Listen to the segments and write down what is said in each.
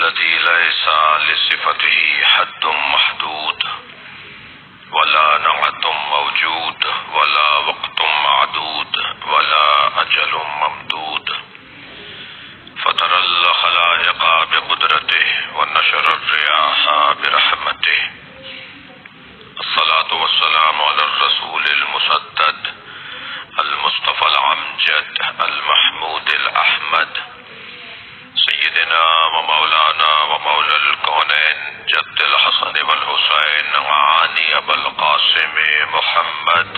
الذي ليس لصفته حد محدود ولا نعت موجود ولا وقت معدود ولا أجل ممدود فطر الخلائق بقدرته ونشر الرياح برحمته الصلاة والسلام على الرسول المسدد المصطفى العمجد المحمود الأحمد سيدنا ومولانا ومولى الكونين جد الحسن والحسين وعاني أبا القاسم محمد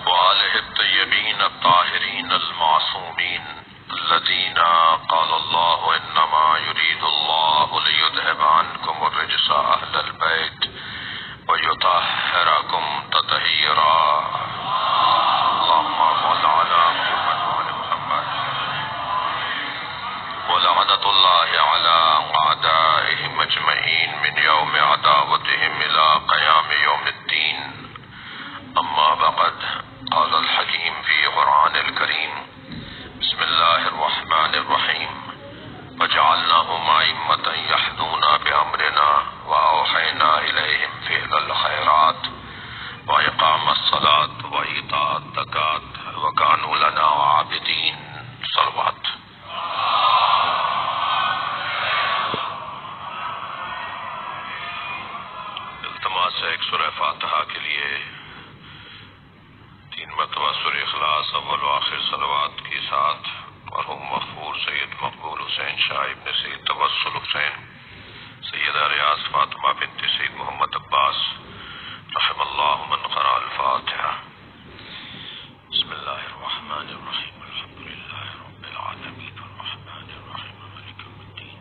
وآله الطيبين الطاهرين المعصومين الذين قال الله إنما يريد الله ليذهب عنكم الرجس أهل البيت ويطهركم تطهيرا اللهم صل على محمد وعلى محمد ولعنة الله على أعدائهم أجمعين من يوم عداوتهم إلى قيام يوم الدين أما بعد قال الحكيم في قرآن الكريم بسم الله الرحمن الرحيم وجعلناهم أئمة يهدون بأمرنا وأوحينا إليهم فعل الخيرات وإقام الصلاة وإيتاء الزكاة وكانوا لنا عابدين صلوات التماس ایک سورہ فاتحہ کے لیے 3 مرتبہ سورہ اخلاص اول و آخر صلوات کے ساتھ مرحوم مغفور سید مقبول حسین شاہ ابن سید توسل حسین سیدہ ریاض فاطمہ بنت سید محمد عباس رحم اللہ من قرأ الفاتحہ بسم اللہ الرحمن الرحیم الحمد للہ رب العالمین الرحمن الرحیم مالک یوم الدین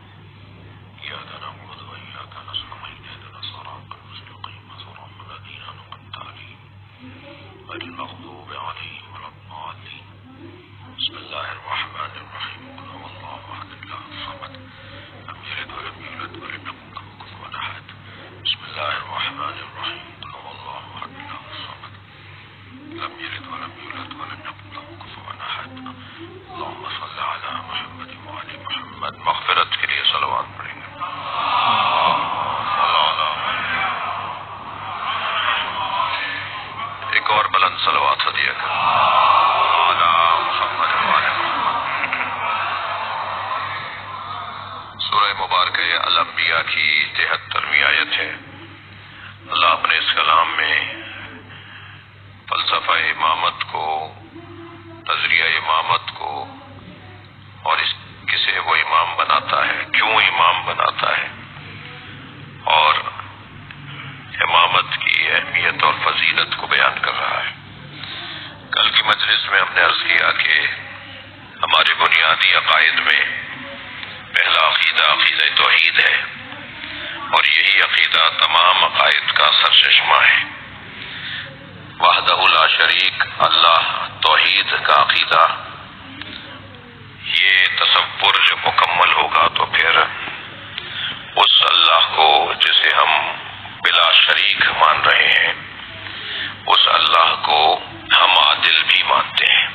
ایاک نعبد و ایاک نستعین اهدنا الصراط المستقیم صراط الذین انعمت علیہم غیر المغضوب علیہم ولا الضالین بسم اللہ الرحمن الرحیم قل هو اللہ احد اللہ الصمد لم یلد ولم یولد ولم یکن له کفوا احد بسم اللہ الرحمن الرحیم قل هو اللہ احد اللہ الصمد لم یلد ولم یولد ولم یکن له کفوا احد اللهم صل علی محمد وعلی محمد مغفرت کے لیے صلوات پڑھیں گے ایک اور بلند صلوات ہدیہ سورہ مبارکہ الانبیاء کی 73ویں آیت ہے۔ اللہ اپنے اس کلام میں فلسفہ امامت کو، نظریہ امامت کو اور اس کسے وہ امام بناتا ہے، کیوں امام بناتا ہے، اور امامت کی اہمیت اور فضیلت کو بیان کر رہا ہے۔ کل کی مجلس میں ہم نے عرض کیا کہ ہمارے بنیادی عقائد میں پہلا عقیدہ عقیدہ توحید ہے، اور یہی عقیدہ تمام عقائد کا سرچشمہ ہے۔ وحدہ لا شریک اللہ توحید کا عقیدہ، یہ تصور جب مکمل ہوگا تو پھر اس اللہ کو جسے ہم بلا شریک مان رہے ہیں، اس اللہ کو ہم عادل بھی مانتے ہیں۔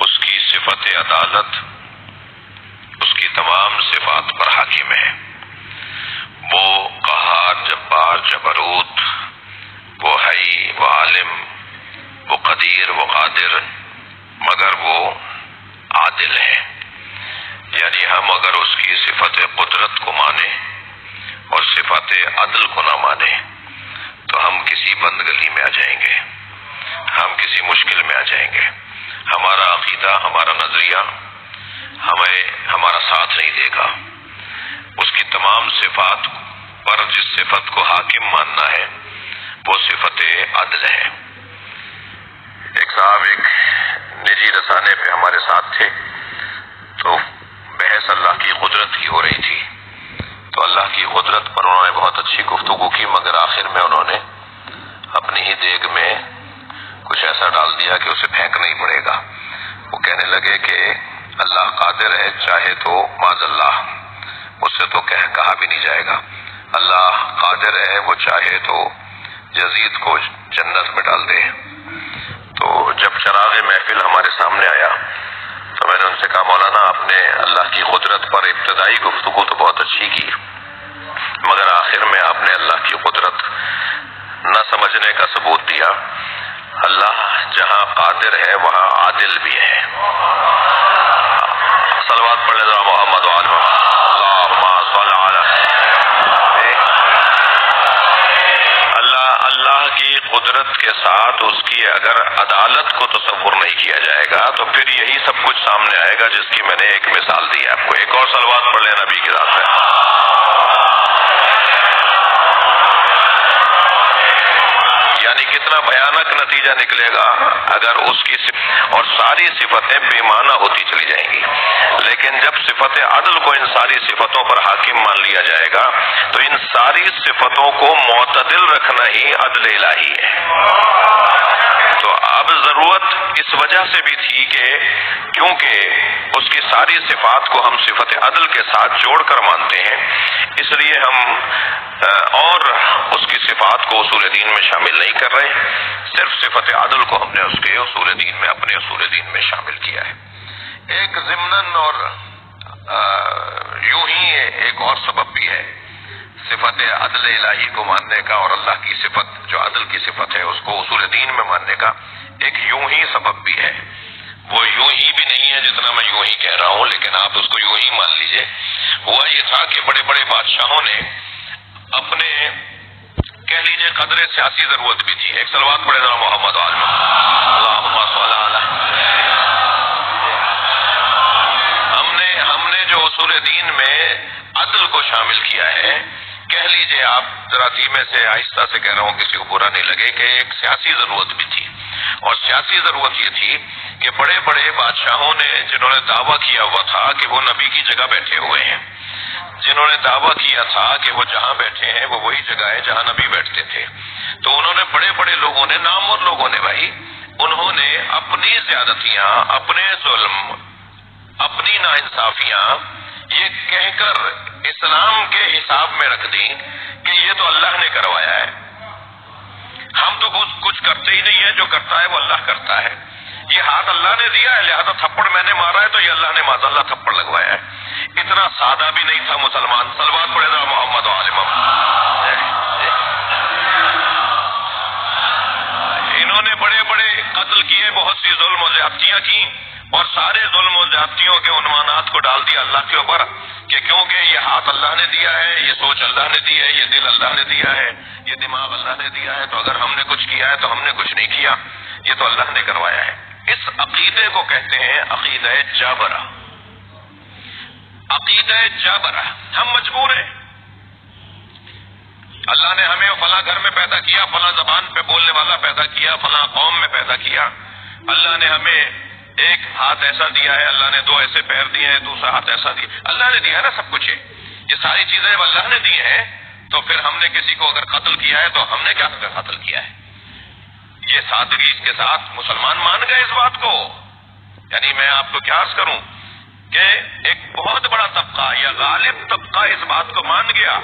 اس کی صفت عدالت اس کی تمام صفات پر حاکم ہے۔ وہ قہار، جبار، جبروت، وہ حی، وہ عالم، وہ قدیر، وہ قادر، مگر وہ عادل ہے۔ یعنی ہم اگر اس کی صفت قدرت کو مانیں اور صفت عدل کو نہ مانیں تو ہم کسی بندگلی میں آ جائیں گے، ہم کسی مشکل میں آ جائیں گے۔ ہمارا عقیدہ، ہمارا نظریہ ہمیں ہمارا ساتھ نہیں دے گا۔ اس کی تمام صفات پر جس صفت کو حاکم ماننا ہے وہ صفت عدل ہے۔ ایک صاحب ایک نجی رسانے پہ ہمارے ساتھ تھے، تو بحث اللہ کی قدرت کی ہو رہی تھی، تو اللہ کی قدرت پر انہوں نے بہت اچھی گفتگو کی، مگر آخر میں انہوں نے اپنی ہی دیگ میں کچھ ایسا ڈال دیا کہ اسے پھینکنا ہی پڑے گا۔ وہ کہنے لگے کہ اللہ قادر ہے، چاہے تو معاذ اللہ، اس سے تو کہا بھی نہیں جائے گا۔ اللہ قادر ہے، وہ چاہے تو یزید کو جنت میں ڈال دے۔ تو جب چراغ محفل ہمارے سامنے آیا تو میں نے ان سے کہا مولانا آپ نے اللہ کی قدرت پر ابتدائی گفتگو تو بہت اچھی کی، مگر آخر میں آپ نے اللہ کی قدرت نہ سمجھنے کا ثبوت دیا۔ اللہ جہاں قادر ہے وہاں عادل بھی ہے۔ صلوات پڑھ لیں محمد وآل محمد، اللہم صل علی۔ اللہ کی قدرت کے ساتھ اس کی اگر عدالت کو تصور نہیں کیا جائے گا تو پھر یہی سب کچھ سامنے آئے گا جس کی میں نے ایک مثال دی آپ کو۔ ایک اور صلوات پڑھ لیں نبی کی ذات پہ۔ یعنی کتنا بھیانک نتیجہ نکلے گا اگر اس کی اور ساری صفتیں بے معنی ہوتی چلی جائیں گی، لیکن جب صفت عدل کو ان ساری صفتوں پر حاکم مان لیا جائے گا تو ان ساری صفتوں کو معتدل رکھنا ہی عدل الہی ہے۔ تو اب ضرورت اس وجہ سے بھی تھی کہ کیونکہ اس کی ساری صفات کو ہم صفت عدل کے ساتھ جوڑ کر مانتے ہیں، اس لیے ہم اور اس کی صفات کو اصول دین میں شامل نہیں کر رہے، صرف صفت عدل کو ہم نے اس کے اصول دین میں اپنے اصول دین میں شامل کیا ہے۔ ایک ضمناً اور یوں ہی ایک اور سبب بھی ہے صفت عدل الہی کو ماننے کا، اور اللہ کی صفت جو عدل کی صفت ہے اس کو اصول دین میں ماننے کا ایک یوں ہی سبب بھی ہے۔ وہ یوں ہی بھی نہیں ہے جتنا میں یوں ہی کہہ رہا ہوں، لیکن آپ اس کو یوں ہی مان لیجئے۔ ہوا یہ تھا کہ بڑے بڑے بادشاہوں نے اپنے کہہ لیجیے قدر سیاسی ضرورت بھی تھی۔ ایک صلوات پڑھے ذرا محمد وآل محمد، اللہم صل علی۔ ہم نے جو اصول دین میں عدل کو شامل کیا ہے، کہہ لیجیے آپ ذرا دھیمے سے آہستہ سے کہہ رہا ہوں کسی کو برا نہیں لگے، کہ ایک سیاسی ضرورت بھی تھی، اور سیاسی ضرورت یہ تھی کہ بڑے بڑے بادشاہوں نے جنہوں نے دعویٰ کیا ہوا تھا کہ وہ نبی کی جگہ بیٹھے ہوئے ہیں، جنہوں نے دعویٰ کیا تھا کہ وہ جہاں بیٹھے ہیں وہ وہی جگہ ہے جہاں نبی بیٹھتے تھے، تو انہوں نے بڑے بڑے لوگوں نے، نامور لوگوں نے بھائی، انہوں نے اپنی زیادتیاں، اپنے ظلم، اپنی ناانصافیاں یہ کہہ کر اسلام کے حساب میں رکھ دی کہ یہ تو اللہ نے کروایا ہے، ہم تو کچھ کرتے ہی نہیں ہیں، جو کرتا ہے وہ اللہ کرتا ہے، یہ ہاتھ اللہ نے دیا ہے لہذا تھپڑ میں نے مارا ہے تو یہ اللہ نے معاذ اللہ تھپڑ لگوایا ہے۔ اتنا سادہ بھی نہیں تھا مسلمان۔ صلوات پڑھے ذرا محمد وآل محمد۔ انہوں نے بڑے بڑے قتل کیے، بہت سی ظلم و زیادتیاں کی، اور سارے ظلم و زیادتیوں کے عنوانات کو ڈال دیا اللہ کے اوپر کہ کیونکہ یہ ہاتھ اللہ نے دیا ہے، یہ سوچ اللہ نے دی ہے، یہ دل اللہ نے دیا ہے، یہ دماغ اللہ نے دیا ہے، تو اگر ہم نے کچھ کیا ہے تو ہم نے کچھ نہیں کیا، یہ تو اللہ نے کروایا ہے۔ اس عقیدے کو کہتے ہیں عقیدہ جابرہ۔ عقیدہ جابرہ، ہم مجبور ہیں، اللہ نے ہمیں فلاں گھر میں پیدا کیا، فلاں زبان پہ بولنے والا پیدا کیا، فلاں قوم میں پیدا کیا، اللہ نے ہمیں ایک ہاتھ ایسا دیا ہے، اللہ نے دو ایسے پیر دیے ہیں، دوسرا ہاتھ ایسا دیا، اللہ نے دیا ہے نا سب کچھ ہے، یہ ساری چیزیں جب اللہ نے دی ہیں تو پھر ہم نے کسی کو اگر قتل کیا ہے تو ہم نے کیا قتل کیا ہے؟ یہ سادگی کے ساتھ مسلمان مان گئے اس بات کو۔ یعنی میں آپ کو کیا عرض کروں کہ ایک بہت بڑا طبقہ یا غالب طبقہ اس بات کو مان گیا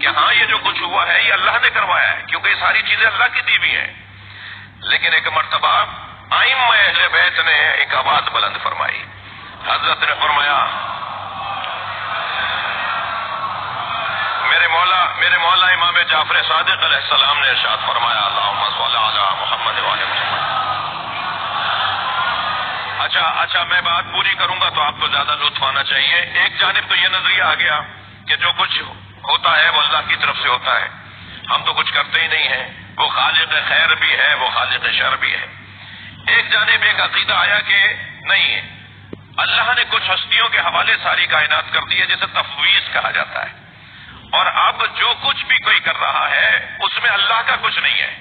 کہ ہاں یہ جو کچھ ہوا ہے یہ اللہ نے کروایا ہے، کیونکہ یہ ساری چیزیں اللہ کی دی ہوئی ہیں۔ لیکن ایک مرتبہ ائمہ اہل بیت نے ایک آواز بلند فرمائی، حضرت نے فرمایا میرے مولا امام جعفر صادق علیہ السلام نے ارشاد فرمایا، اللہم صل علی محمد وعلی محمد۔ اچھا میں بات پوری کروں گا تو آپ کو زیادہ لطف آنا چاہیے۔ ایک جانب تو یہ نظریہ آ گیا کہ جو کچھ ہوتا ہے وہ اللہ کی طرف سے ہوتا ہے، ہم تو کچھ کرتے ہی نہیں ہیں، وہ خالق خیر بھی ہے، وہ خالق شر بھی ہے۔ ایک جانب ایک عقیدہ آیا کہ نہیں، اللہ نے کچھ ہستیوں کے حوالے ساری کائنات کر دی ہے جسے تفویض کہا جاتا ہے، اور اب جو کچھ بھی کوئی کر رہا ہے اس میں اللہ کا کچھ نہیں ہے،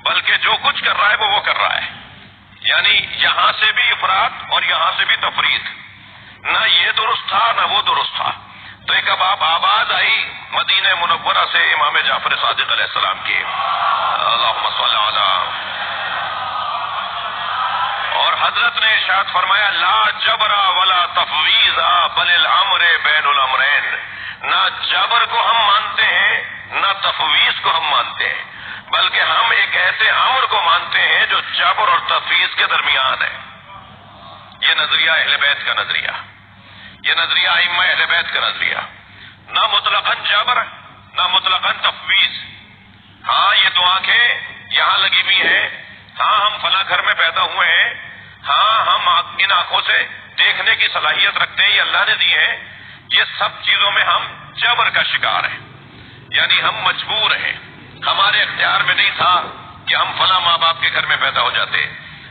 بلکہ جو کچھ کر رہا ہے وہ کر رہا ہے، یعنی یہاں سے بھی افراد اور یہاں سے بھی تفرید، نہ یہ درست تھا نہ وہ درست تھا۔ تو ایک اب آواز آئی مدینہ منورہ سے امام جعفر صادق علیہ السلام کی، اللہم صل علی، اور حضرت نے ارشاد فرمایا لا جبر ولا تفویض بل الامر بین الامرین، نہ جبر کو ہم مانتے ہیں نہ تفویض کو ہم مانتے ہیں، بلکہ ہم ایک ایسے امر کو مانتے ہیں جو جبر اور تفویض کے درمیان ہے. یہ نظریہ اہل بیت کا نظریہ، یہ نظریہ ائمہ اہل بیت کا نظریہ، نہ مطلقاً جبر نہ مطلقاً تفویض. ہاں یہ دو آنکھیں یہاں لگی ہوئی ہیں، ہاں ہم فلاں گھر میں پیدا ہوئے ہیں، ہاں ہم ان آنکھوں سے دیکھنے کی صلاحیت رکھتے ہیں، یہ اللہ نے دی ہے. یہ سب چیزوں میں ہم جبر کا شکار ہیں، یعنی ہم مجبور ہیں. ہمارے اختیار میں نہیں تھا کہ ہم فلاں ماں باپ کے گھر میں پیدا ہو جاتے،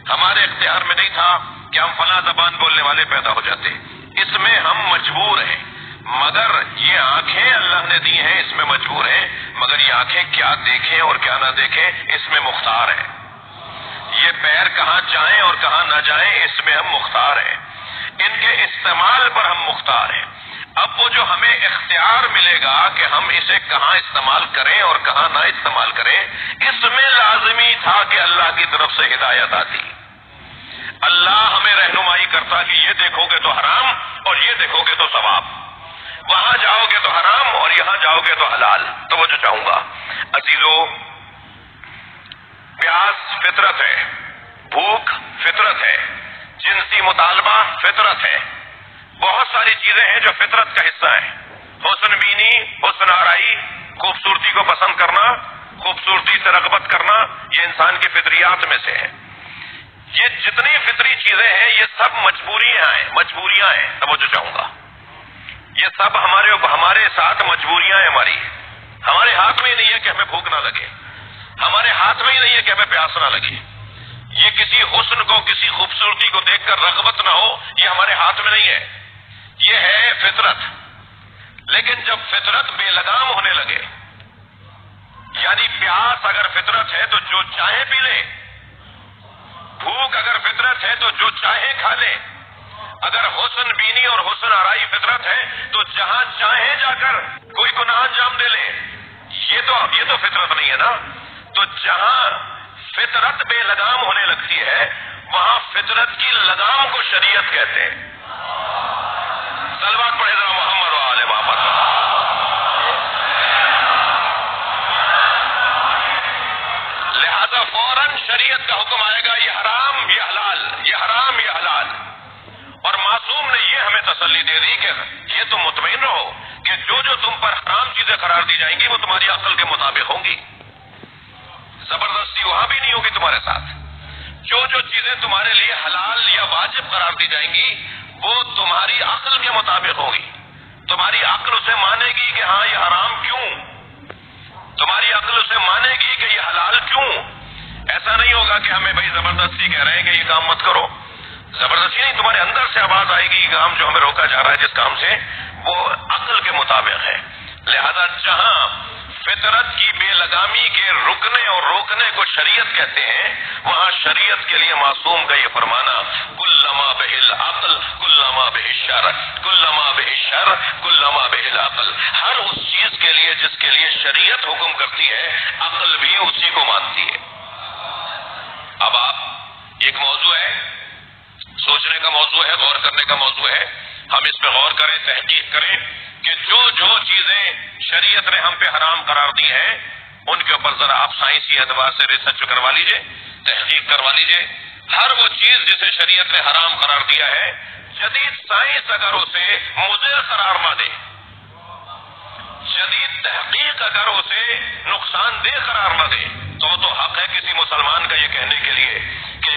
ہمارے اختیار میں نہیں تھا کہ ہم فلاں زبان بولنے والے پیدا ہو جاتے. اس میں ہم مجبور ہیں. مگر یہ آنکھیں اللہ نے دی ہیں، اس میں مجبور ہیں. مگر یہ آنکھیں کیا دیکھیں اور کیا نہ دیکھیں اس میں مختار ہیں. یہ پیر کہاں جائیں اور کہاں نہ جائیں اس میں ہم مختار ہیں. ان کے استعمال پر ہم مختار ہیں. اب وہ جو ہمیں اختیار ملے گا کہ ہم اسے کہاں استعمال کریں اور کہاں نہ استعمال کریں، اس میں لازمی تھا کہ اللہ کی طرف سے ہدایت آتی. اللہ ہمیں رہنمائی کرتا کہ یہ دیکھو گے تو حرام اور یہ دیکھو گے تو ثواب، وہاں جاؤ گے تو حرام اور یہاں جاؤ گے تو حلال. تو وہ جو چاہوں گا عزیزو، پیاس فطرت ہے، بھوک فطرت ہے، جنسی مطالبہ فطرت ہے. بہت ساری چیزیں ہیں جو فطرت کا حصہ ہیں. حسن بینی، حسن آرائی، خوبصورتی کو پسند کرنا، خوبصورتی سے رغبت کرنا، یہ انسان کی فطریات میں سے ہے. یہ جتنی فطری چیزیں ہیں یہ سب مجبوریاں ہیں. توجہ چاہوں گا، یہ سب ہمارے ساتھ مجبوریاں ہیں. ہمارے ہاتھ میں ہی نہیں ہے کہ ہمیں بھوک نہ لگے، ہمارے ہاتھ میں ہی نہیں ہے کہ ہمیں پیاس نہ لگے. یہ کسی حسن کو، کسی خوبصورتی کو دیکھ کر رغبت نہ ہو، یہ ہمارے ہاتھ میں نہیں ہے. یہ ہے فطرت. لیکن جب فطرت بے لگام ہونے لگے، یعنی پیاس اگر فطرت ہے تو جو چاہے پی لے، بھوک اگر فطرت ہے تو جو چاہے کھا لے، اگر حسن بینی اور حسن آرائی فطرت ہے تو جہاں چاہے جا کر کوئی گناہ انجام دے لے. یہ تو فطرت نہیں ہے نا. تو جہاں فطرت بے لگام ہونے لگتی ہے وہاں فطرت کی لگام کو شریعت کہتے ہیں. صلوات پڑھے ذرا محمد و آل محمد. لہذا فوراً شریعت کا حکم آئے گا، یہ حرام یہ حلال، یہ حرام یہ حلال. اور معصوم نے یہ ہمیں تسلی دے دی کہ یہ تم مطمئن رہو کہ جو تم پر حرام چیزیں قرار دی جائیں گی وہ تمہاری عقل کے مطابق ہوں گی. زبردستی وہاں بھی نہیں ہوگی تمہارے ساتھ. جو چیزیں تمہارے لیے حلال یا واجب قرار دی جائیں گی وہ تمہاری عقل کے مطابق ہوگی. تمہاری عقل اسے مانے گی کہ ہاں یہ حرام کیوں، تمہاری عقل اسے مانے گی کہ یہ حلال کیوں. ایسا نہیں ہوگا کہ ہمیں بھائی زبردستی کہہ رہے ہیں کہ یہ کام مت کرو. زبردستی نہیں، تمہارے اندر سے آواز آئے گی، یہ کام جو ہمیں روکا جا رہا ہے جس کام سے وہ عقل کے مطابق ہے. لہذا جہاں فطرت کی بے لگامی کے رکنے اور روکنے کو شریعت کہتے ہیں وہاں شریعت کے لیے معصوم کا یہ فرمانا کلما بہ العقل کلما بہ الشر کلما بہ الشر کلما بہ العقل. ہر اس چیز کے لیے جس کے لیے شریعت حکم کرتی ہے عقل بھی اسی کو مانتی ہے. اب آپ ایک موضوع ہے، سوچنے کا موضوع ہے، غور کرنے کا موضوع ہے. ہم اس پہ غور کریں، تحقیق کریں کہ جو چیزیں شریعت نے ہم پہ حرام قرار دی ہیں ان کے اوپر ذرا آپ سائنسی اعتبار سے ریسرچ کروا لیجئے، تحقیق کروا لیجئے. ہر وہ چیز جسے شریعت نے حرام قرار دیا ہے، جدید سائنس اگر اسے مضر قرار نہ دے، جدید تحقیق اگر اسے نقصان دہ قرار نہ دے تو حق ہے کسی مسلمان کا یہ کہنے کے لیے کہ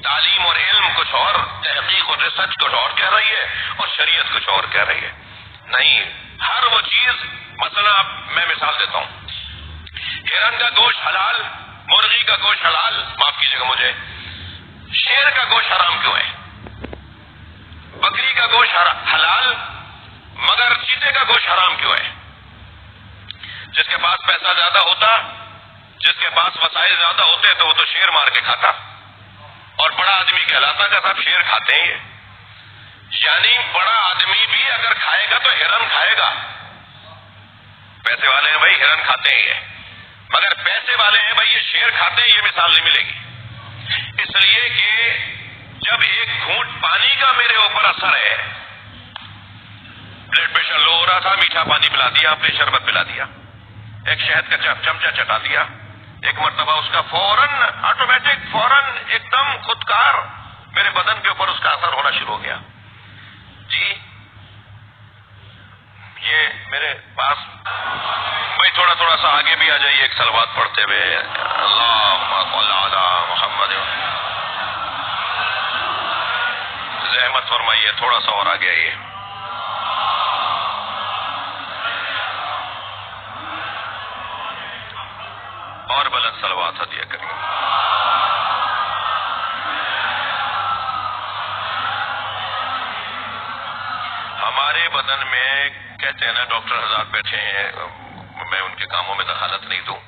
تعلیم اور علم کچھ اور، تحقیق اور ریسرچ کچھ اور کہہ رہی ہے اور شریعت کچھ اور کہہ رہی ہے. نہیں، ہر وہ چیز، مثلا میں مثال دیتا ہوں، ہرن کا گوشت حلال، مرغی کا گوشت حلال، معاف کیجیے گا مجھے، شیر کا گوشت حرام کیوں ہے؟ بکری کا گوشت حلال مگر چیتے کا گوشت حرام کیوں ہے؟ جس کے پاس پیسہ زیادہ ہوتا، جس کے پاس وسائل زیادہ ہوتے تو وہ تو شیر مار کے کھاتا اور بڑا آدمی کہلاتا کہ صاحب شیر کھاتے ہیں. یعنی بڑا آدمی بھی اگر کھائے گا تو ہرن کھائے گا. پیسے والے ہیں بھائی ہرن کھاتے ہیں، یہ مگر پیسے والے ہیں بھائی یہ شیر کھاتے ہیں، یہ مثال نہیں ملے گی. اس لیے کہ جب ایک گھونٹ پانی کا میرے اوپر اثر ہے، بلڈ پریشر لو ہو رہا تھا، میٹھا پانی پلا دیا، آپ نے شربت پلا دیا، ایک شہد کا چمچہ چٹا دیا، ایک مرتبہ اس کا فوراً آٹومیٹک، فوراً ایک دم خودکار میرے بدن کے اوپر اس کا اثر ہونا شروع ہو گیا. جی یہ میرے پاس بھائی تھوڑا سا آگے بھی آ جائیے ایک صلوات پڑھتے ہوئے. اللہم صل علی محمد. زحمت فرمائیے تھوڑا سا اور آگے آئیے. اور بلند صلوات ہدیہ کریے. ہمارے بدن میں کہتے ہیں نا، ڈاکٹر حضرات بیٹھے ہیں، میں ان کے کاموں میں دخالت نہیں دوں،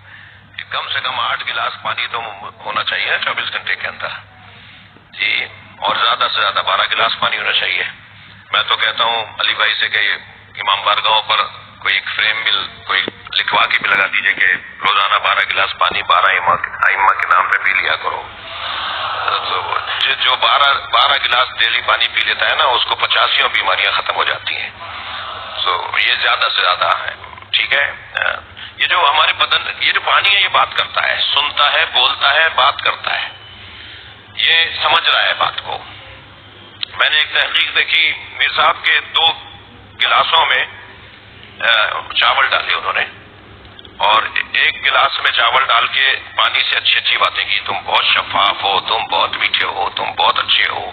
کہ کم سے کم 8 گلاس پانی تو ہونا چاہیے 24 گھنٹے کے اندر جی، اور زیادہ سے زیادہ 12 گلاس پانی ہونا چاہیے. میں تو کہتا ہوں علی بھائی سے کہ امام بارگاہوں پر کوئی ایک فریم بل کوئی لکھوا کے بھی لگا دیجیے کہ روزانہ 12 گلاس پانی 12 ائمہ کے نام پہ پی لیا کرو. تو جو 12 گلاس ڈیلی پانی پی لیتا ہے نا، اس کو 85 بیماریاں ختم ہو جاتی ہیں. تو یہ زیادہ سے زیادہ ہے. ٹھیک ہے، یہ جو ہمارے بدن، یہ جو پانی ہے یہ بات کرتا ہے، سنتا ہے، بولتا ہے، بات کرتا ہے، یہ سمجھ رہا ہے بات کو. میں نے ایک تحقیق دیکھی، میر صاحب کے 2 گلاسوں میں چاول ڈالے انہوں نے، اور 1 گلاس میں چاول ڈال کے پانی سے اچھی باتیں کی. تم بہت شفاف ہو، تم بہت میٹھے ہو، تم بہت اچھے ہو،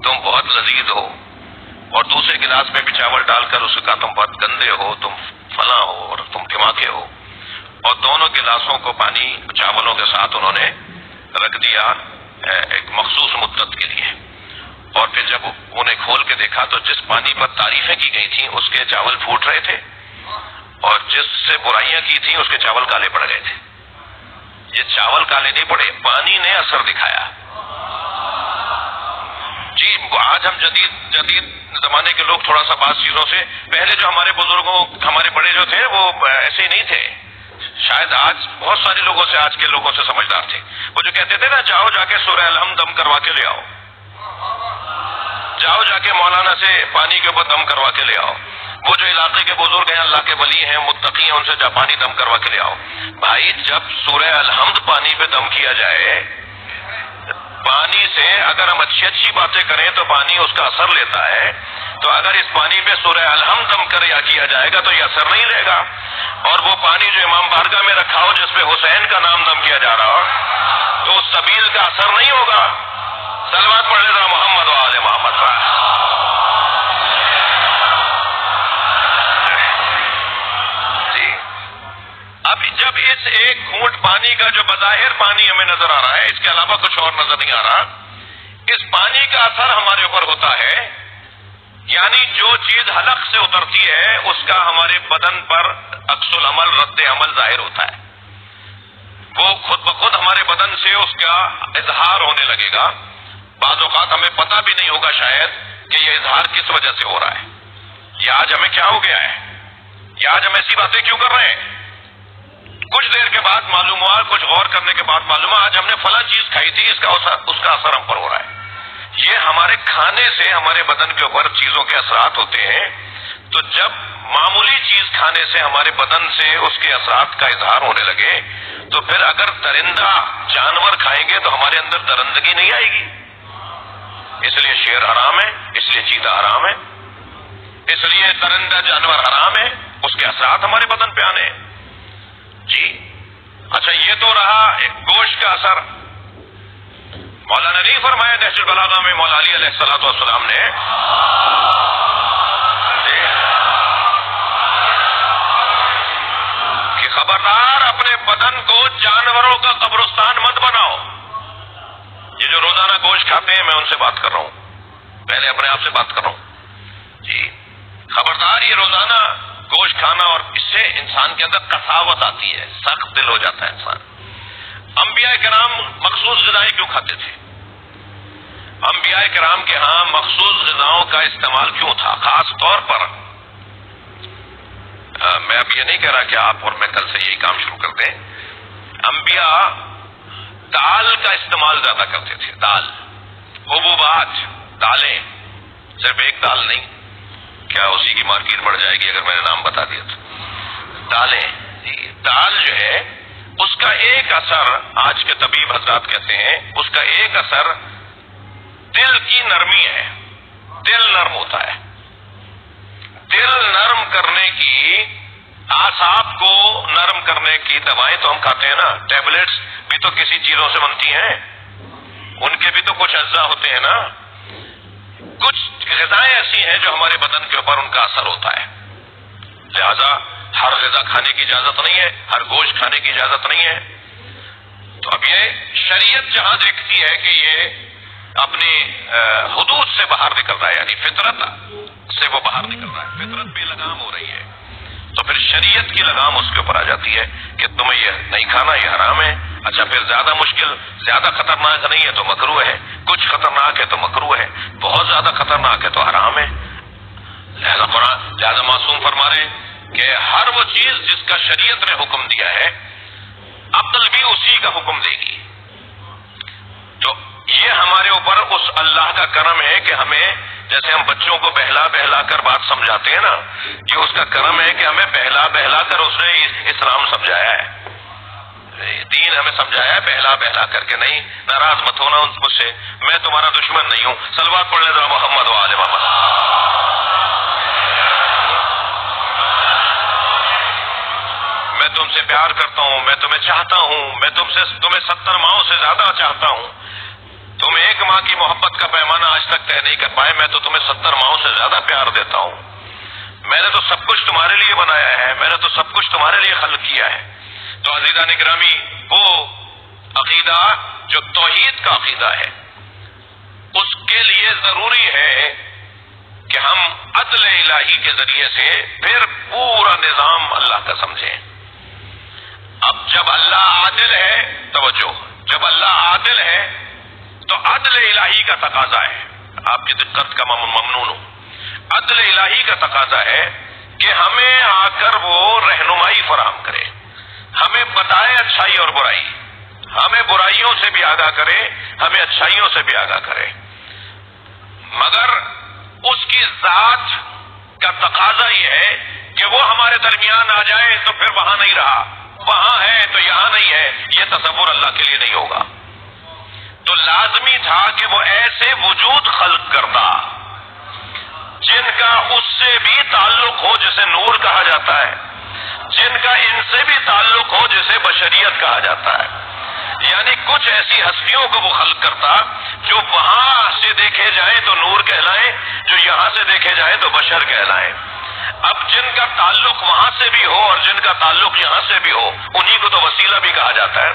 تم بہت لذیذ ہو. اور دوسرے گلاس میں بھی چاول ڈال کر اس کا تم بہت گندے ہو، تم فلاں ہو اور تم دماغے ہو. اور دونوں گلاسوں کو پانی چاولوں کے ساتھ انہوں نے رکھ دیا ایک مخصوص مدت کے لیے. اور پھر جب انہیں کھول کے دیکھا تو جس پانی پر تعریفیں کی گئی تھیں اس کے چاول پھوٹ رہے تھے، اور جس سے برائیاں کی تھیں اس کے چاول کالے پڑ گئے تھے. یہ چاول کالے نہیں پڑے، پانی نے اثر دکھایا. جی آج ہم جدید زمانے کے لوگ تھوڑا سا بعض چیزوں سے، پہلے جو ہمارے بزرگوں، ہمارے بڑے جو تھے وہ ایسے ہی نہیں تھے. شاید آج بہت سارے لوگوں سے، آج کے لوگوں سے سمجھدار تھے. وہ جو کہتے تھے نا، جاؤ جا کے سورہ الحمد دم کروا کے لے آؤ، جاؤ جا کے مولانا سے پانی کے اوپر دم کروا کے لے آؤ. وہ جو علاقے کے بزرگ ہیں، اللہ کے ولی ہیں، متقی ہیں، ان سے جا پانی دم کروا کے لے آؤ. بھائی جب سورہ الحمد پانی پہ دم کیا جائے، پانی سے اگر ہم اچھی باتیں کریں تو پانی اس کا اثر لیتا ہے. تو اگر اس پانی پہ سورہ الحمد دم کر یا کیا جائے گا تو یہ اثر نہیں لے گا. اور وہ پانی جو امام بارگاہ میں رکھا ہو جس پہ حسین کا نام دم کیا جا رہا ہو، تو اس سبیل کا اثر نہیں ہوگا. صلوات پڑھ لینا محمد و آل محمد. جی اب جب اس ایک گھونٹ پانی کا جو بظاہر پانی ہمیں نظر آ رہا ہے، اس کے علاوہ کچھ اور نظر نہیں آ رہا، اس پانی کا اثر ہمارے اوپر ہوتا ہے. یعنی جو چیز حلق سے اترتی ہے اس کا ہمارے بدن پر عکس العمل، رد عمل ظاہر ہوتا ہے. وہ خود بخود ہمارے بدن سے اس کا اظہار ہونے لگے گا. بعض اوقات ہمیں پتہ بھی نہیں ہوگا شاید کہ یہ اظہار کس وجہ سے ہو رہا ہے. یہ آج ہمیں کیا ہو گیا ہے، یہ آج ہم ایسی باتیں کیوں کر رہے ہیں. کچھ دیر کے بعد معلوم ہوا، کچھ غور کرنے کے بعد معلوم ہوا آج ہم نے فلاں چیز کھائی تھی، اس کا اثر ہم پر ہو رہا ہے. یہ ہمارے کھانے سے ہمارے بدن کے اوپر چیزوں کے اثرات ہوتے ہیں. تو جب معمولی چیز کھانے سے ہمارے بدن سے اس کے اثرات کا اظہار ہونے لگے، تو پھر اگر درندہ جانور کھائیں گے تو ہمارے اندر درندگی نہیں آئے گی. اس لیے شیر حرام ہے، اس لیے چیتا حرام ہے، اس لیے درندہ جانور حرام ہے، اس کے اثرات ہمارے بدن پہ آنے. جی اچھا، یہ تو رہا ایک گوشت کا اثر. مولانا نہیں فرمایا نہج البلاغہ میں مولا علی علیہ الصلوۃ والسلام نے کہ خبردار اپنے بدن کو جانوروں کا قبرستان مت بناؤ. یہ جو روزانہ گوشت کھاتے ہیں، میں ان سے بات کر رہا ہوں، پہلے اپنے آپ سے بات کر رہا ہوں. جی خبردار، یہ روزانہ گوشت کھانا، اور اس سے انسان کے اندر قساوت آتی ہے، سخت دل ہو جاتا ہے انسان. انبیاء کرام مخصوص غذائیں کیوں کھاتے تھے؟ انبیاء کرام کے ہاں مخصوص غذاؤں کا استعمال کیوں تھا؟ خاص طور پر میں اب یہ نہیں کہہ رہا کہ آپ اور میں کل سے یہی کام شروع کر دیں. انبیاء دال کا استعمال زیادہ کرتے تھے. دال، حبوبات، دالیں، صرف ایک دال نہیں، کیا اسی کی مارکیٹ بڑھ جائے گی اگر میں نے نام بتا دیا تو. دالیں، دال جو ہے اس کا ایک اثر، آج کے طبیب حضرات کہتے ہیں، اس کا ایک اثر دل کی نرمی ہے. دل نرم ہوتا ہے. دل نرم کرنے کی، اعصاب کو نرم کرنے کی دوائیں تو ہم کھاتے ہیں نا، ٹیبلٹس بھی تو کسی چیزوں سے بنتی ہیں، ان کے بھی تو کچھ اجزاء ہوتے ہیں نا. کچھ غذائیں ایسی ہیں جو ہمارے بدن کے اوپر ان کا اثر ہوتا ہے. لہذا ہر غذا کھانے کی اجازت نہیں ہے، ہر گوشت کھانے کی اجازت نہیں ہے. تو اب یہ شریعت جہاں دیکھتی ہے کہ یہ اپنی حدود سے باہر نکل رہا ہے، یعنی فطرت سے وہ باہر نکل رہا ہے، فطرت بے لگام ہو رہی ہے، تو پھر شریعت کی لگام اس کے اوپر آ جاتی ہے کہ تمہیں یہ نہیں کھانا، یہ حرام ہے. اچھا پھر زیادہ مشکل، زیادہ خطرناک نہیں ہے تو مکروہ ہے، کچھ خطرناک ہے تو مکروہ ہے، بہت زیادہ خطرناک ہے تو حرام ہے. لہذا معصوم فرما رہے ہیں کہ ہر وہ چیز جس کا شریعت نے حکم دیا ہے، عقل بھی اسی کا حکم دے گی. تو یہ ہمارے اوپر اس اللہ کا کرم ہے کہ ہمیں، جیسے ہم بچوں کو بہلا بہلا کر بات سمجھاتے ہیں نا، یہ اس کا کرم ہے کہ ہمیں بہلا بہلا کر اس نے اسلام سمجھایا ہے، دین ہمیں سمجھایا ہے بہلا بہلا کر کے. نہیں، ناراض مت ہونا مجھ سے، میں تمہارا دشمن نہیں ہوں. صلوات پڑھ لیں ذرا محمد و آل محمد. میں تم سے پیار کرتا ہوں، میں تمہیں چاہتا ہوں، میں تمہیں 70 ماہوں سے زیادہ چاہتا ہوں. تم ایک ماں کی محبت کا پیمانہ آج تک طے نہیں کر پائے، میں تو تمہیں 70 ماہوں سے زیادہ پیار دیتا ہوں. میں نے تو سب کچھ تمہارے لیے بنایا ہے، میں نے تو سب کچھ تمہارے لیے خلق کیا ہے. تو عزیزان گرامی، وہ عقیدہ جو توحید کا عقیدہ ہے، اس کے لیے ضروری ہے کہ ہم عدل الہی کے ذریعے سے پھر پورا نظام اللہ کا سمجھیں. اب جب اللہ عادل ہے، توجہ، جب اللہ عادل ہے تو عدل الہی کا تقاضا ہے، آپ کی دقت کا ممنون ہوں، عدل الہی کا تقاضا ہے کہ ہمیں آ کر وہ رہنمائی فراہم کرے، ہمیں بتائے اچھائی اور برائی، ہمیں برائیوں سے بھی آگاہ کرے، ہمیں اچھائیوں سے بھی آگاہ کرے. مگر اس کی ذات کا تقاضا یہ ہے کہ وہ ہمارے درمیان آ جائے تو پھر وہاں نہیں رہا، وہاں ہے تو یہاں نہیں ہے، یہ تصور اللہ کے لیے نہیں ہوگا. تو لازمی تھا کہ وہ ایسے وجود خلق کرتا جن کا اس سے بھی تعلق ہو جسے نور کہا جاتا ہے، جن کا ان سے بھی تعلق ہو جسے بشریت کہا جاتا ہے. یعنی کچھ ایسی ہستیوں کو وہ خلق کرتا جو وہاں سے دیکھے جائیں تو نور کہلائیں، جو یہاں سے دیکھے جائیں تو بشر کہلائیں. اب جن کا تعلق وہاں سے بھی ہو اور جن کا تعلق یہاں سے بھی ہو، انہی کو تو وسیلہ بھی کہا جاتا ہے،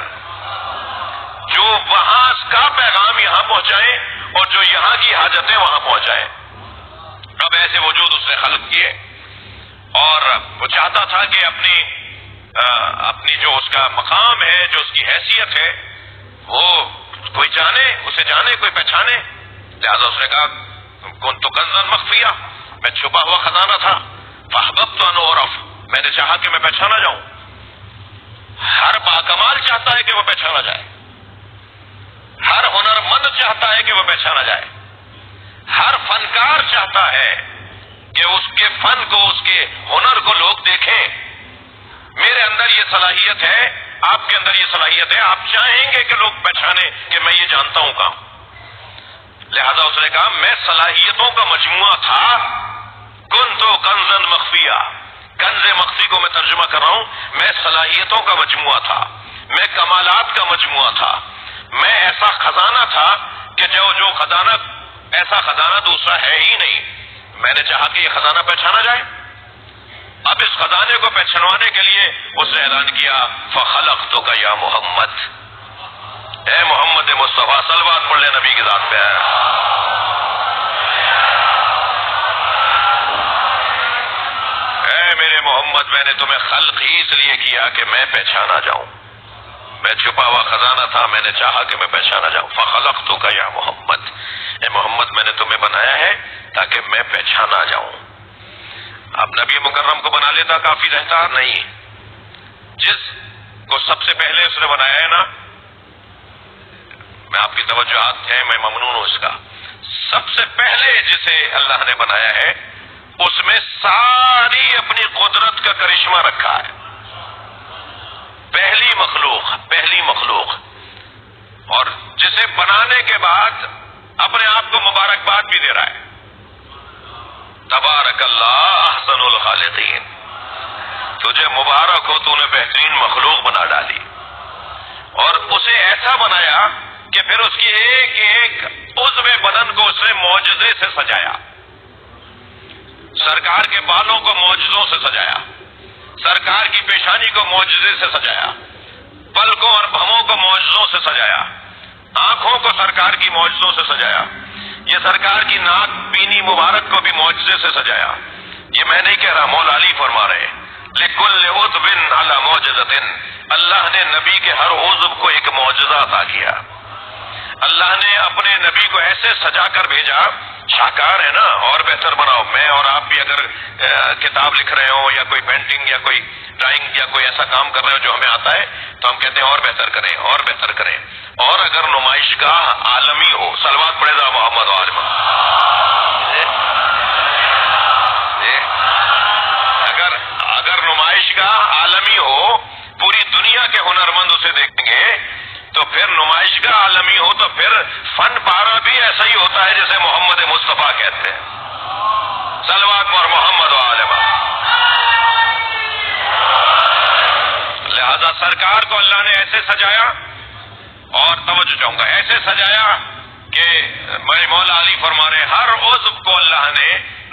جو وہاں کا پیغام یہاں پہنچائیں اور جو یہاں کی حاجتیں وہاں پہنچائیں. اب ایسے وجود اس نے خلق کیے اور وہ چاہتا تھا کہ اپنی جو اس کا مقام ہے، جو اس کی حیثیت ہے، وہ کوئی جانے، اسے جانے، کوئی پہچانے. لہذا اس نے کہا کنت کنزا مخفیا، میں چھپا ہوا خزانہ تھا. فاحببت ان اعرف، میں نے چاہا کہ میں پہچانا جاؤں. ہر باکمال چاہتا ہے کہ وہ پہچانا جائے، ہر ہنرمند چاہتا ہے کہ وہ پہچانا جائے، ہر فنکار چاہتا ہے کہ اس کے فن کو، اس کے ہنر کو لوگ دیکھیں. میرے اندر یہ صلاحیت ہے، آپ کے اندر یہ صلاحیت ہے، آپ چاہیں گے کہ لوگ پہچانے کہ میں یہ جانتا ہوں کام. لہذا اس نے کہا میں صلاحیتوں کا مجموعہ تھا. کنت کنزا مخفیا، کنز مخفی کو میں ترجمہ کر رہا ہوں، میں صلاحیتوں کا مجموعہ تھا، میں کمالات کا مجموعہ تھا، میں ایسا خزانہ تھا کہ جو خزانہ، ایسا خزانہ دوسرا ہے ہی نہیں. میں نے چاہا کہ یہ خزانہ پہچانا جائے. اب اس خزانے کو پہچانوانے کے لیے اس نے اعلان کیا فخلقتک یا محمد، اے محمد مصطفیٰ، صلوات پڑھ لے نبی کی ذات پہ. اے میرے محمد، میں نے تمہیں خلق ہی اس لیے کیا کہ میں پہچانا جاؤں. میں چھپا ہوا خزانہ تھا، میں نے چاہا کہ میں پہچانا جاؤں. فخلقتک یا محمد، اے محمد میں نے تمہیں بنایا ہے تاکہ میں پہچانا جاؤں. اب نبی مکرم کو بنا لیتا کافی رہتا نہیں. جس کو سب سے پہلے اس نے بنایا ہے نا، میں آپ کی توجہات ہیں، میں ممنون ہوں اس کا. سب سے پہلے جسے اللہ نے بنایا ہے اس میں ساری اپنی قدرت کا کرشمہ رکھا ہے. پہلی پہلی مخلوق، اور جسے بنانے کے بعد اپنے آپ کو مبارکباد بھی دے رہا ہے، تبارک اللہ احسن الخالقین، تجھے مبارک ہو، تو نے بہترین مخلوق بنا ڈالی، اور اسے ایسا بنایا کہ پھر اس کی ایک ایک عضو بدن کو اس نے معجزے سے سجایا، سرکار کے بالوں کو معجزوں سے سجایا، سرکار کی پیشانی کو معجزے سے سجایا، پلکوں اور بھووں کو معجزوں سے سجایا، آنکھوں کو سرکار کی معجزوں سے سجایا، یہ سرکار کی ناک بینی مبارک کو بھی معجزے سے سجایا۔ یہ میں نہیں کہہ رہا، مولا علی فرما رہے لِكُلِّ عُضْوٍ عَلَى مُعْجِزَةٍ، اللہ نے نبی کے ہر عضو کو ایک معجزہ عطا کیا، اللہ نے اپنے نبی کو ایسے سجا کر بھیجا، شاہکار ہے نا، اور بہتر بناؤ۔ میں اور آپ بھی اگر کتاب لکھ رہے ہوں یا کوئی پینٹنگ یا کوئی ڈرائنگ یا کوئی ایسا کام کر رہے ہو جو ہمیں آتا ہے تو ہم کہتے ہیں اور بہتر کریں، اور بہتر کریں، اور اگر نمائشگاہ عالمی ہو، صلوات پڑھے ذرا محمد و آل محمد، اگر نمائشگاہ عالمی ہو، پوری دنیا کے ہنرمند اسے دیکھیں گے، تو پھر نمائشگاہ عالمی ہو تو پھر فن پارا بھی ایسا ہی ہوتا ہے جسے محمد مصطفیٰ کہتے ہیں، صلوات پر محمد و آل محمد۔ لہذا سرکار کو اللہ نے ایسے سجایا، اور توجہ چاہوں گا، ایسے سجایا کہ میرے مولا علی فرما رہے ہر عضو کو اللہ نے،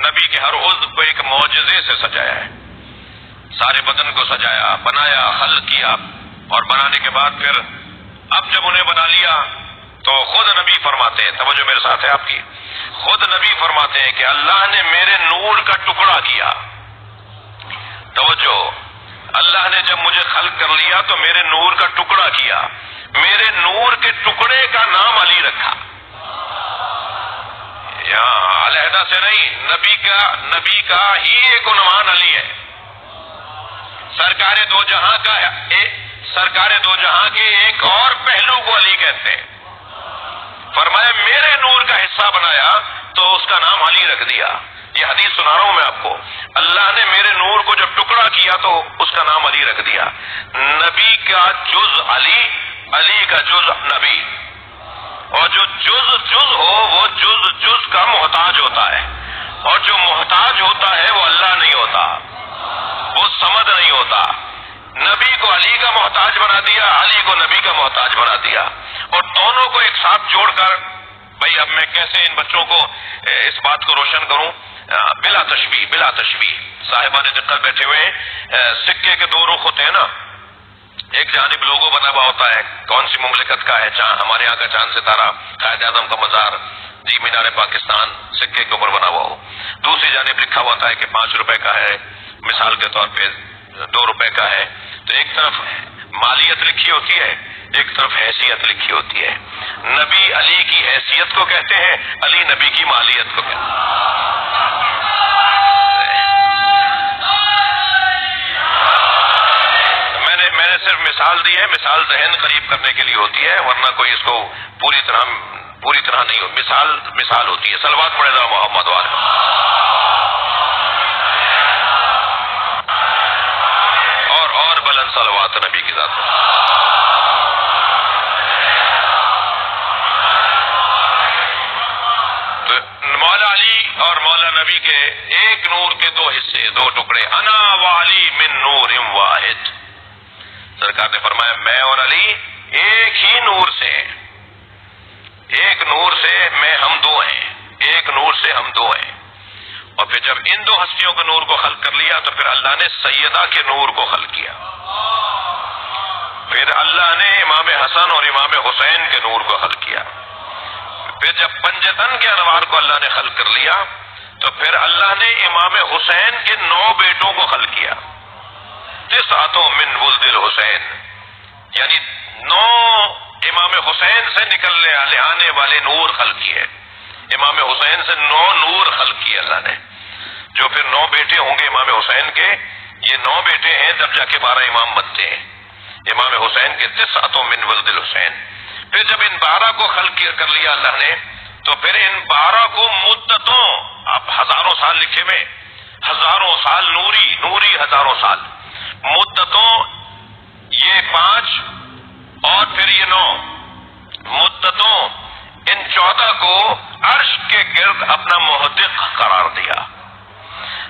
نبی کے ہر عضو کو ایک معجزے سے سجایا ہے، سارے بدن کو سجایا، بنایا، خلق کیا، اور بنانے کے بعد پھر اب جب انہیں بنا لیا تو خود نبی فرماتے ہیں، توجہ میرے ساتھ ہے آپ کی، خود نبی فرماتے ہیں کہ اللہ نے میرے نور کا ٹکڑا کیا، توجہ، اللہ نے جب مجھے خلق کر لیا تو میرے نور کا ٹکڑا کیا، میرے نور کے ٹکڑے کا نام علی رکھا، یہاں علیحدہ سے نہیں، نبی کا ہی ایک عنوان علی ہے، سرکار دو جہاں کے ایک اور پہلو کو علی کہتے ہیں، فرمایا میرے نور کا حصہ بنایا تو اس کا نام علی رکھ دیا۔ یہ حدیث سنا رہا ہوں میں آپ کو، اللہ نے میرے نور کو جب ٹکڑا کیا تو اس کا نام علی رکھ دیا۔ نبی کا جز علی، علی کا جز نبی، اور جو جز ہو وہ جز کا محتاج ہوتا ہے، اور جو محتاج ہوتا ہے وہ اللہ نہیں ہوتا، وہ صمد نہیں ہوتا۔ نبی کو علی کا محتاج بنا دیا، علی کو نبی کا محتاج بنا دیا، اور دونوں کو ایک ساتھ جوڑ کر، بھائی اب میں کیسے ان بچوں کو اس بات کو روشن کروں، بلا تشبیہ صاحبان دقت بیٹھے ہوئے ہیں، سکے کے دو رخ ہوتے ہیں نا، ایک جانب لوگو بنا ہوا ہوتا ہے، کون سی مملکت کا ہے، ہمارے یہاں کا چاند ستارہ، قائد اعظم کا مزار، جی مینار پاکستان سکے کے اوپر بنا ہوا ہو، دوسری جانب لکھا ہوا ہوتا ہے کہ 5 روپے کا ہے، مثال کے طور پہ 2 روپے کا ہے، تو ایک طرف مالیت لکھی ہوتی ہے، ایک طرف حیثیت لکھی ہوتی ہے۔ نبی علی کی حیثیت کو کہتے ہیں، علی نبی کی مالیت کو کہتے ہیں۔ میں نے صرف مثال دی ہے، مثال ذہن قریب کرنے کے لیے ہوتی ہے، ورنہ کوئی اس کو پوری طرح نہیں ہو، مثال ہوتی ہے۔ صلوات پڑھے ذرا محمد والے، اور بلند صلوات نبی کی ذات۔ تو مولا علی اور مولا نبی کے ایک نور کے 2 حصے، 2 ٹکڑے، انا وعلی من نور واحد، سرکار نے فرمایا میں اور علی ایک ہی نور سے ہیں، ایک نور سے میں ہم 2 ہیں، ایک نور سے ہم 2 ہیں۔ اور پھر جب ان 2 ہستیوں کے نور کو خلق کر لیا تو پھر اللہ نے سیدہ کے نور کو خلق کیا، پھر اللہ نے امام حسن اور امام حسین کے نور کو خلق کیا، پھر جب پنجتن کے انوار کو اللہ نے خلق کر لیا تو پھر اللہ نے امام حسین کے 9 بیٹوں کو خلق کیا، 9 من ولد الحسین، یعنی 9 امام حسین سے نکلنے آنے والے نور خلق کیے، امام حسین سے 9 نور خلق کیے اللہ نے، جو پھر 9 بیٹے ہوں گے امام حسین کے، یہ 9 بیٹے ہیں تب جا کے 12 امام بنتے ہیں، امام حسین کے 9 من ولد الحسین۔ پھر جب ان 12 کو خلق کر لیا اللہ نے تو پھر ان 12 کو مدتوں، اب ہزاروں سال لکھے ہوئے، ہزاروں سال نوری ہزاروں سال، مدتوں یہ 5 اور پھر یہ 9 مدتوں، ان 14 کو عرش کے گرد اپنا محدق قرار دیا.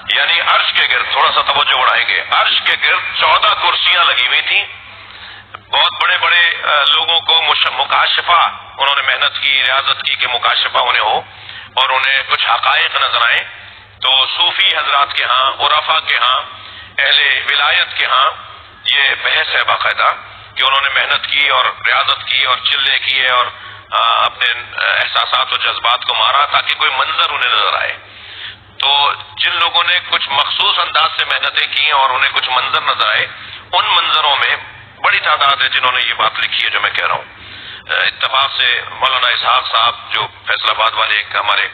یعنی عرش کے گرد، تھوڑا سا توجہ بڑھائیں گے، عرش کے گرد 14 کرسیاں لگی ہوئی تھیں. بہت بڑے بڑے لوگوں کو مکاشفہ، انہوں نے محنت کی، ریاضت کی کہ مکاشفہ انہیں ہو اور انہیں کچھ حقائق نظر آئیں. تو صوفی حضرات کے ہاں، عرفاء کے ہاں، اہل ولایت کے ہاں یہ بحث ہے باقاعدہ کہ انہوں نے محنت کی اور ریاضت کی اور چلے کیے اور اپنے احساسات و جذبات کو مارا تاکہ کوئی منظر انہیں نظر آئے. تو جن لوگوں نے کچھ مخصوص انداز سے محنتیں کی اور انہیں کچھ منظر نظر آئے، ان منظروں میں بڑی تعداد ہے جنہوں نے یہ بات لکھی ہے جو میں کہہ رہا ہوں. اتفاق سے مولانا اسحاق صاحب جو فیصل آباد والے ایک ہمارے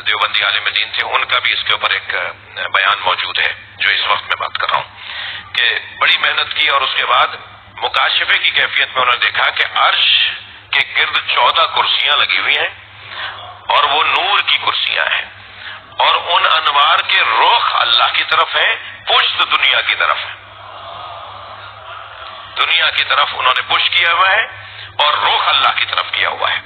دیوبندی عالم دین تھے، ان کا بھی اس کے اوپر ایک بیان موجود ہے جو اس وقت میں بات کر رہا ہوں کہ بڑی محنت کی اور اس کے بعد مکاشفے کی کیفیت میں انہوں نے دیکھا کہ عرش کے گرد 14 کرسیاں لگی ہوئی ہیں اور وہ نور کی کرسیاں ہیں اور ان انوار کے رخ اللہ کی طرف ہیں، پشت دنیا کی طرف ہے. دنیا کی طرف انہوں نے پش کیا ہوا ہے اور رخ اللہ کی طرف کیا ہوا ہے.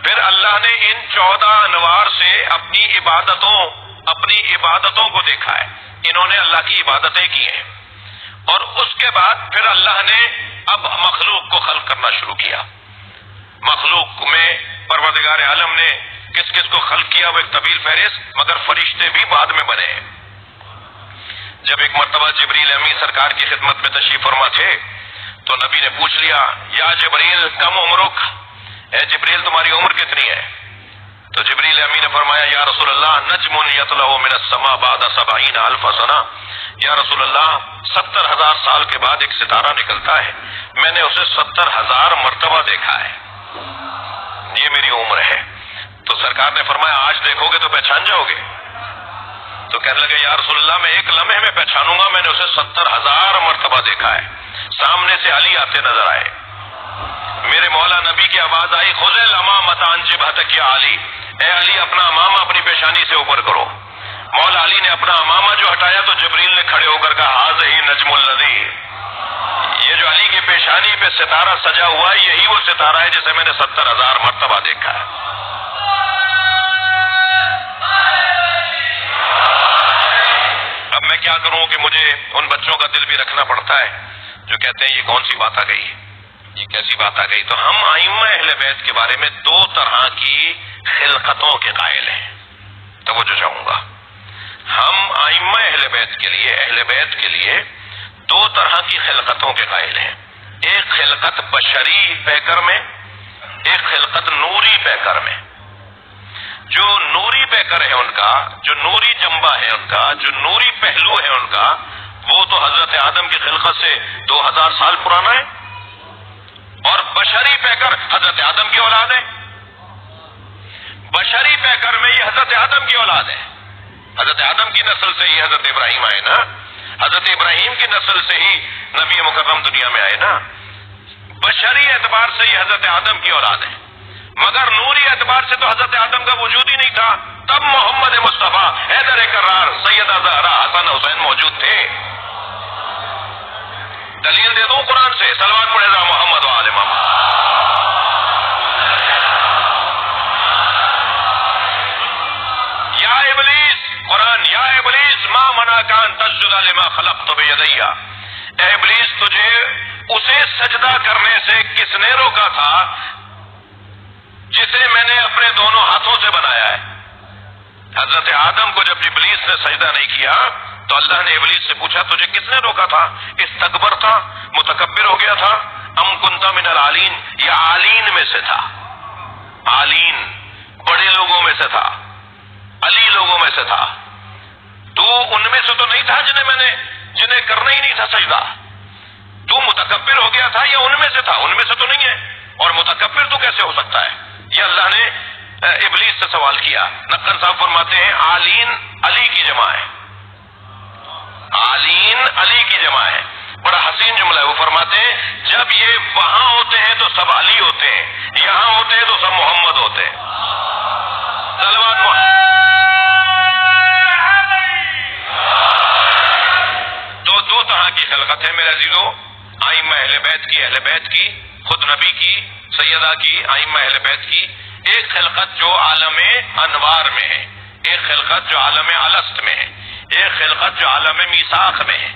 پھر اللہ نے ان 14 انوار سے اپنی عبادتوں کو دیکھا ہے. انہوں نے اللہ کی عبادتیں کی ہیں اور اس کے بعد پھر اللہ نے اب مخلوق کو خلق کرنا شروع کیا. مخلوق میں پروردگار عالم نے کس کس کو خلق کیا وہ ایک طویل فہرست، مگر فرشتے بھی بعد میں بنے ہیں. جب ایک مرتبہ جبریل امین سرکار کی خدمت میں تشریف فرما تھے تو نبی نے پوچھ لیا، یا جبریل کم عمرک، اے جبریل تمہاری عمر کتنی ہے؟ تو جبریل امین نے فرمایا، یا رسول اللہ نجم یطلع من السماء بعد 70,000 سنہ، یا رسول اللہ 70,000 سال کے بعد ایک ستارہ نکلتا ہے، میں نے اسے 70,000 مرتبہ دیکھا ہے، یہ میری عمر ہے. تو سرکار نے فرمایا آج دیکھو گے تو پہچان جاؤ گے؟ تو کہنے لگے یا رسول اللہ میں ایک لمحے میں پہچانوں گا، میں نے اسے 70,000 مرتبہ دیکھا ہے. سامنے سے علی آتے نظر آئے، میرے مولا نبی کی آواز آئی، خذ الامامۃ عن جبہتک یا علی، اے علی اپنا امامہ اپنی پیشانی سے اوپر کرو. مولا علی نے اپنا امامہ جو ہٹایا تو جبریل نے کھڑے ہو کر کہا ھذہ نجم الذی، یہ جو علی کی پیشانی پہ ستارہ سجا ہوا ہے یہی وہ ستارہ ہے جسے میں نے 70,000 مرتبہ دیکھا ہے. اب میں کیا کروں کہ مجھے ان بچوں کا دل بھی رکھنا پڑتا ہے جو کہتے ہیں یہ کون سی بات آ گئی، یہ کیسی بات آ گئی. تو ہم ائمہ اہل بیت کے بارے میں 2 طرح کی خلقتوں کے قائل ہیں. توجہ چاہوں گا، ہم ائمہ اہل بیت کے لیے 2 طرح کی خلقتوں کے قائل ہیں. ایک خلقت بشری پیکر میں، ایک خلقت نوری پیکر میں. جو نوری پیکر ہے ان کا، جو نوری جنبہ ہے ان کا، جو نوری پہلو ہے ان کا، وہ تو حضرت آدم کی خلقت سے 2000 سال پرانا ہے، اور بشری پیکر حضرت آدم کی اولاد ہے. بشری پیکر میں یہ حضرت آدم کی اولاد ہے. حضرت آدم کی نسل سے ہی حضرت ابراہیم آئے نا، حضرت ابراہیم کی نسل سے ہی نبی مکرم دنیا میں آئے نا. بشری اعتبار سے یہ حضرت آدم کی اولاد ہے، مگر نوری اعتبار سے تو حضرت آدم کا وجود ہی نہیں تھا. تب محمد مصطفیٰ، حیدر کرار، سیدہ زہرا، حسن حسین موجود تھے. دلیل دے دوں قرآن سے، صلوات پڑھے ذرا محمد و آل محمد. یا ابلیس، قرآن، یا ابلیس ما منعک ان تسجد لما خلقت بیدی، اے ابلیس تجھے اسے سجدہ کرنے سے کس نے روکا تھا جسے میں نے اپنے دونوں ہاتھوں سے بنایا ہے. حضرت آدم کو جب ابلیس نے سجدہ نہیں کیا تو اللہ نے ابلیس سے پوچھا تجھے کس نے روکا تھا؟ استکبر تھا، متکبر ہو گیا تھا، ام کنت من العالین، یا عالین میں سے تھا. عالین بڑے لوگوں میں سے تھا، علی لوگوں میں سے تھا. تو ان میں سے تو نہیں تھا جنہیں کرنا ہی نہیں تھا سجدہ. تو متکبر ہو گیا تھا یا ان میں سے تھا؟ ان میں سے تو نہیں ہے، اور متکبر تو کیسے ہو سکتا ہے؟ یہ اللہ نے ابلیس سے سوال کیا. نقن صاحب فرماتے ہیں عالین علی کی جمع ہے، عالین علی کی جمع ہے. بڑا حسین جملہ ہے. وہ فرماتے ہیں جب یہ وہاں ہوتے ہیں تو سب علی ہوتے ہیں، یہاں ہوتے ہیں تو سب محمد ہوتے ہیں. صلوات محمد. تو 2 طرح کی خلقت ہے میرے عزیزو. ائمہ اہل بیت نبی کی، سیدہ کی، ائمہ اہل بیت کی، ایک خلقت جو عالم انوار میں ہے، ایک خلقت جو عالم الست میں ہے، ایک خلقت جو عالم میثاق میں ہے،